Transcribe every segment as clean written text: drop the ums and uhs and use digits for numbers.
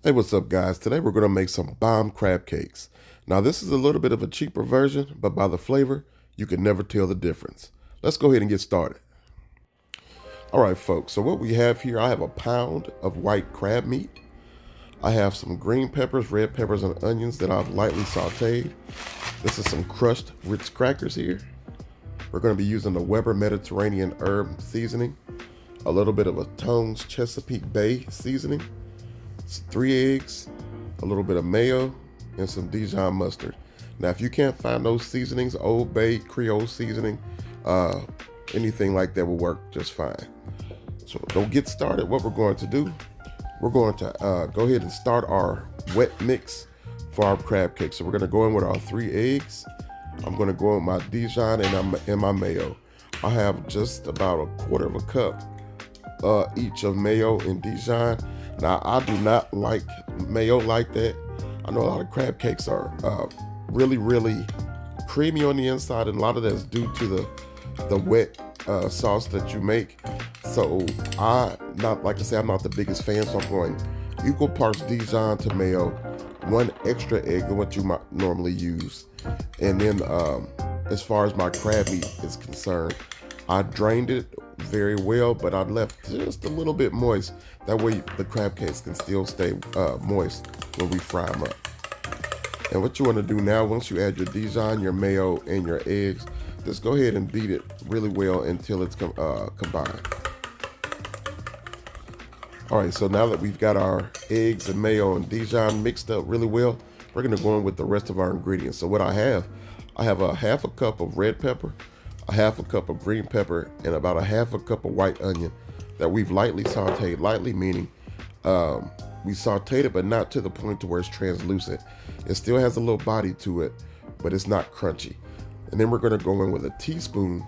Hey, what's up, guys? Today we're going to make some bomb crab cakes. Now, this is a little bit of a cheaper version, but by the flavor, you can never tell the difference. Let's go ahead and get started. All right, folks, so what we have here, I have a pound of white crab meat. I have some green peppers, red peppers, and onions that I've lightly sauteed. This is some crushed Ritz crackers here. We're going to be using the Weber Mediterranean herb seasoning, a little bit of a Tone's Chesapeake Bay seasoning, 3 eggs, a little bit of mayo, and some Dijon mustard. Now, if you can't find those seasonings, Old Bay, Creole seasoning, anything like that will work just fine. So don't get started. What we're going to do, we're going to go ahead and start our wet mix for our crab cake. So we're going to go in with our 3 eggs. I'm going to go in with my Dijon and my mayo. I have just about a quarter of a cup each of mayo and Dijon. Now, I do not like mayo like that. I know a lot of crab cakes are really, really creamy on the inside, and a lot of that's due to the wet sauce that you make. So I'm not the biggest fan, so I'm going equal parts Dijon to mayo, 1 extra egg than what you might normally use. And then as far as my crab meat is concerned, I drained it very well, but I left just a little bit moist. That way the crab cakes can still stay moist when we fry them up. And what you want to do now, once you add your Dijon, your mayo, and your eggs, just go ahead and beat it really well until it's combined. All right, so now that we've got our eggs and mayo and Dijon mixed up really well, we're going to go in with the rest of our ingredients. So what I have a 1/2 cup of red pepper, a 1/2 cup of green pepper, and about a 1/2 cup of white onion that we've lightly sauteed. Lightly meaning we sauteed it, but not to the point to where it's translucent. It still has a little body to it, but it's not crunchy. And then we're going to go in with a teaspoon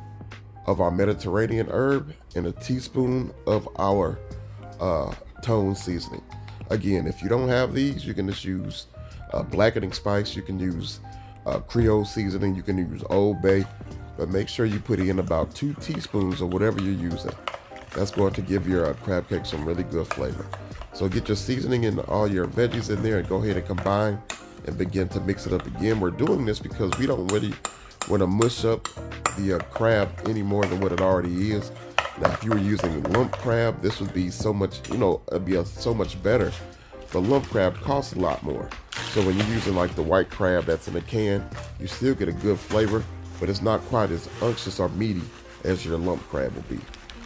of our Mediterranean herb and a teaspoon of our Tone seasoning. Again, if you don't have these, you can just use blackening spice. You can use Creole seasoning. You can use Old Bay. But make sure you put in about 2 teaspoons of whatever you're using. That's going to give your crab cake some really good flavor. So get your seasoning and all your veggies in there and go ahead and combine and begin to mix it up again. We're doing this because we don't really want to mush up the crab any more than what it already is. Now, if you were using lump crab, this would be so much, it'd be so much better. The lump crab costs a lot more. So when you're using like the white crab that's in a can, you still get a good flavor, but it's not quite as unctuous or meaty as your lump crab will be.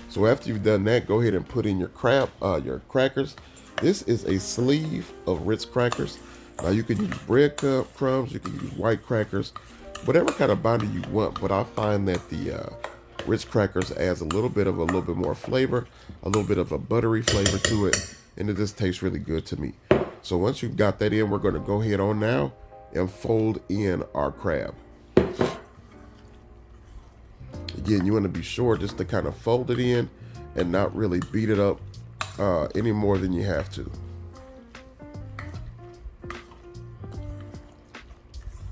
So after you've done that, go ahead and put in your crackers. This is a sleeve of Ritz crackers. Now you can use bread crumbs, you can use white crackers, whatever kind of binder you want. But I find that the Ritz crackers adds a little bit more flavor, a little bit of a buttery flavor to it, and it just tastes really good to me. So once you've got that in, we're going to go ahead on now and fold in our crab. Again, you want to be sure just to kind of fold it in and not really beat it up any more than you have to.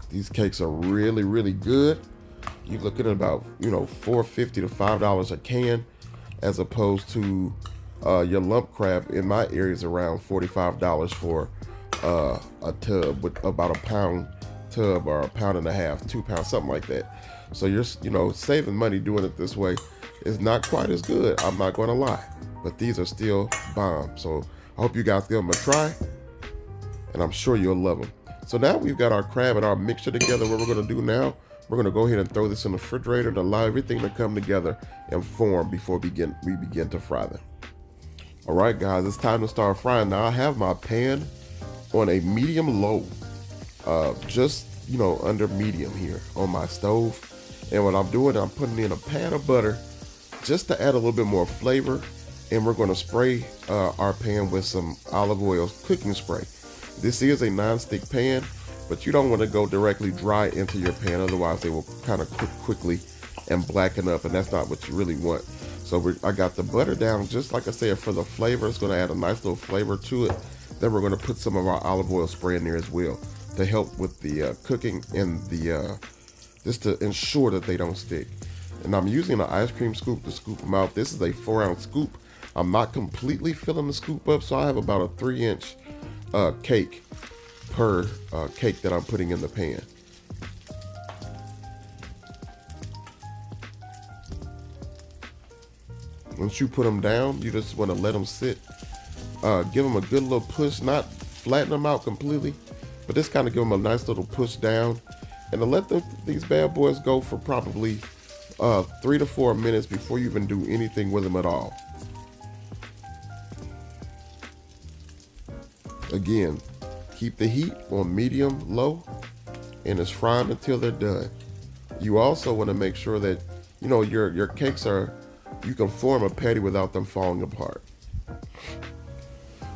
These cakes are really, really good. You're looking at about, $4.50 to $5 a can, as opposed to your lump crab in my area is around $45 for a tub with about a pound tub, or a pound and a half, 2 pounds, something like that. So you're saving money doing it this way. It's not quite as good, I'm not going to lie, but these are still bomb. So I hope you guys give them a try, and I'm sure you'll love them. So now we've got our crab and our mixture together. What we're going to do now, we're going to go ahead and throw this in the refrigerator to allow everything to come together and form before we begin to fry them. All right, guys, it's time to start frying. Now I have my pan on a medium low, just under medium here on my stove. And what I'm doing, I'm putting in a pan of butter just to add a little bit more flavor. And we're going to spray our pan with some olive oil cooking spray. This is a non-stick pan, but you don't want to go directly dry into your pan, otherwise they will kind of cook quickly and blacken up, and that's not what you really want. So I got the butter down, just like I said, for the flavor. It's going to add a nice little flavor to it. Then we're going to put some of our olive oil spray in there as well to help with the cooking and the just to ensure that they don't stick. And I'm using an ice cream scoop to scoop them out. This is a 4-ounce scoop. I'm not completely filling the scoop up, so I have about a 3-inch cake per cake that I'm putting in the pan. Once you put them down, you just want to let them sit. Give them a good little push, not flatten them out completely, but just kind of give them a nice little push down, and to let these bad boys go for probably 3 to 4 minutes before you even do anything with them at all. Again, keep the heat on medium low, and just fry them until they're done. You also want to make sure that your cakes you can form a patty without them falling apart.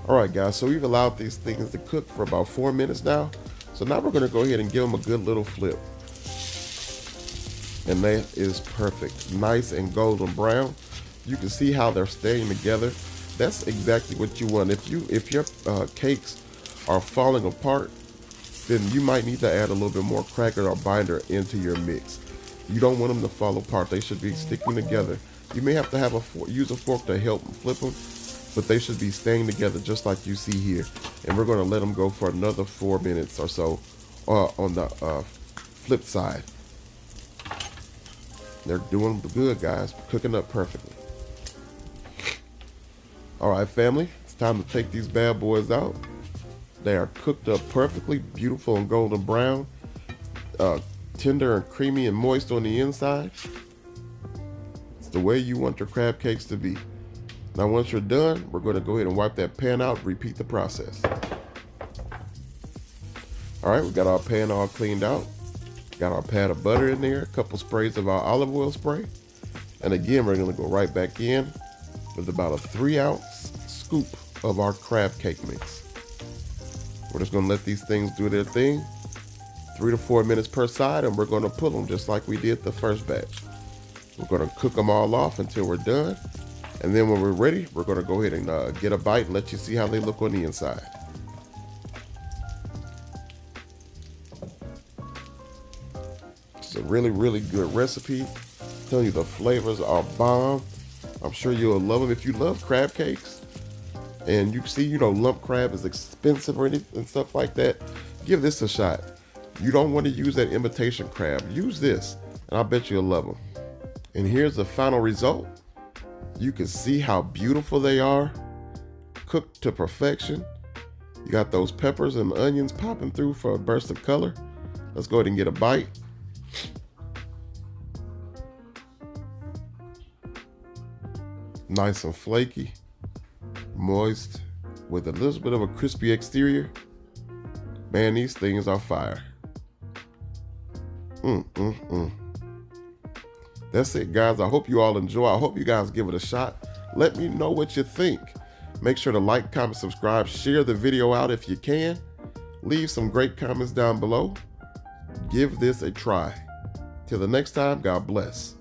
All right, guys, so we've allowed these things to cook for about 4 minutes now. So now we're going to go ahead and give them a good little flip. And that is perfect. Nice and golden brown. You can see how they're staying together. That's exactly what you want. If your cakes are falling apart, then you might need to add a little bit more cracker or binder into your mix. You don't want them to fall apart. They should be sticking together. You may have to use a fork to help flip them, but they should be staying together just like you see here. And we're going to let them go for another 4 minutes or so on the flip side. They're doing good, guys. Cooking up perfectly. All right, family, it's time to take these bad boys out. They are cooked up perfectly, beautiful and golden brown, tender and creamy and moist on the inside. It's the way you want your crab cakes to be. Now, once you're done, we're going to go ahead and wipe that pan out, repeat the process. All right, we got our pan all cleaned out. Got our pat of butter in there, a couple sprays of our olive oil spray. And again, we're going to go right back in with about a 3-ounce scoop of our crab cake mix. We're just going to let these things do their thing, 3 to 4 minutes per side, and we're going to pull them just like we did the first batch. We're going to cook them all off until we're done. And then when we're ready, we're going to go ahead and get a bite and let you see how they look on the inside. It's a really, really good recipe. I'm telling you, the flavors are bomb. I'm sure you'll love them. If you love crab cakes and you see, lump crab is expensive or anything and stuff like that, give this a shot. You don't want to use that imitation crab. Use this, and I bet you'll love them. And here's the final result. You can see how beautiful they are, cooked to perfection. You got those peppers and onions popping through for a burst of color. Let's go ahead and get a bite. Nice and flaky, moist, with a little bit of a crispy exterior. Man, these things are fire. That's it, guys. I hope you all enjoy. I hope you guys give it a shot. Let me know what you think. Make sure to like, comment, subscribe, share the video out if you can. Leave some great comments down below. Give this a try. Till the next time, God bless.